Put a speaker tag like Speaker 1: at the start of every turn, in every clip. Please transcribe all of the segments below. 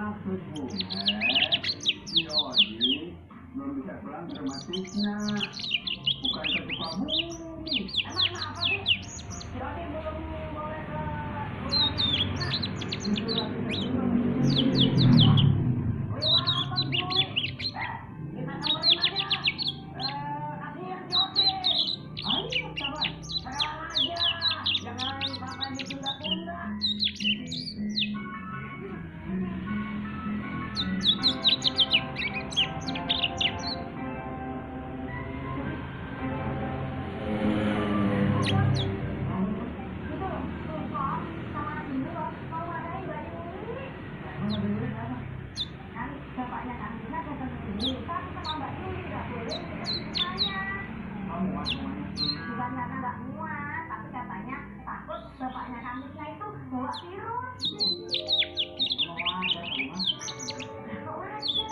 Speaker 1: maksud Bu? Si Odi belum bisa pulang ke rumah Tisna. Bukan ke Sukabumi.
Speaker 2: Emang kenapa sih? Si Odi belum boleh ke rumah Tisna?
Speaker 1: Itulah kita semua.
Speaker 2: Wih, apa gue? Kita samperin aja. Kasihan si Odi.
Speaker 1: Ayo, kawan.
Speaker 2: Sekarang aja. Jangan sampai ditunda-tunda. Bapaknya Kang Tisna datang ke sini, tapi sama Mbak Yuli nggak boleh ke rumahnya.
Speaker 1: Kamu muat semuanya.
Speaker 2: Bukan karena nggak muat, tapi katanya takut bapaknya Kang Tisna itu bawa virus.
Speaker 1: Mau ada rumah.
Speaker 2: Kok aja?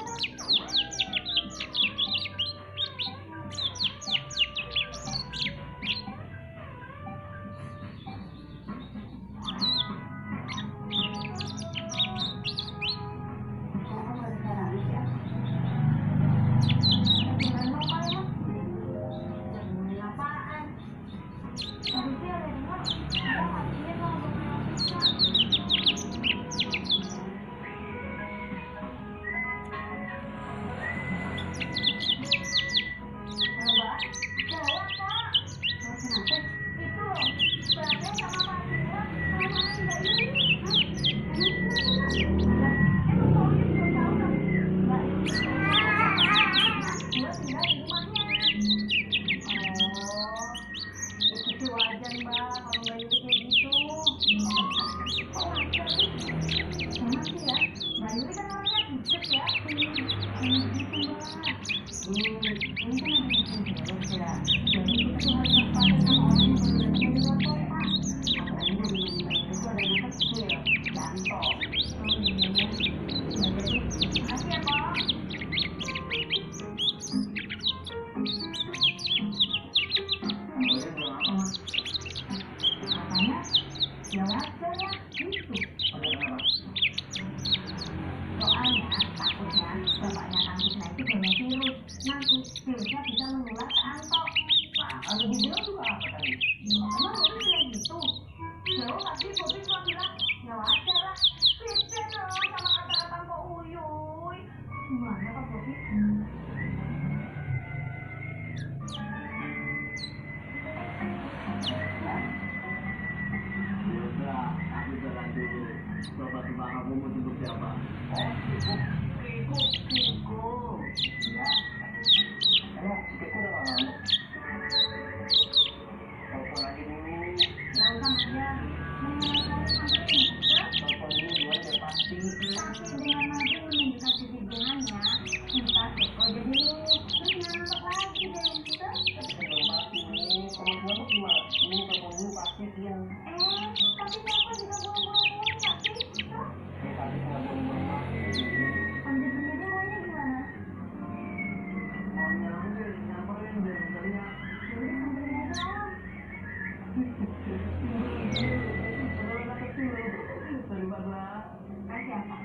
Speaker 2: Ya wajar lah, gitu. Soalnya takutnya bapaknya Kang Tisna itu bawa virus. Nanti virusnya bisa menular ke Anto.
Speaker 1: Nah, kalau dibilang juga apa tadi?
Speaker 2: Emang Bobi bilang gitu? Jauh tadi Bobi cuma bilang, ya wajar lah. Beda dong sama kata-kata Mpok Uyuy. Gimana Pak Bobi?
Speaker 1: Aku jalan dulu. Coba tebak kamu mau jemput siapa? Oh, Iko. Ya. Emang Iko udah gak ngamuk? Telepon lagi dulu.
Speaker 2: Gak usah aja.
Speaker 1: Telepon dulu dua udah pasti.
Speaker 2: Tapi dengan maju menunjukkan sisi bunganya, kita Iko jadi terus ngantuk lagi deh.
Speaker 1: Tapi sebelum pasti nih, kalau ngamuk gimana? Ini telepon dulu pasti dia.
Speaker 2: Tapi Bapak juga buang-buang tapi
Speaker 1: Tapi nggak boleh pasti.
Speaker 2: Ambil sendiri maunya gimana?
Speaker 1: Maunya aja nyamperin biar bisa lihat.
Speaker 2: Jadi samperin aja Om.
Speaker 1: Saudara kecil, terlibatlah.
Speaker 2: Kasih apa?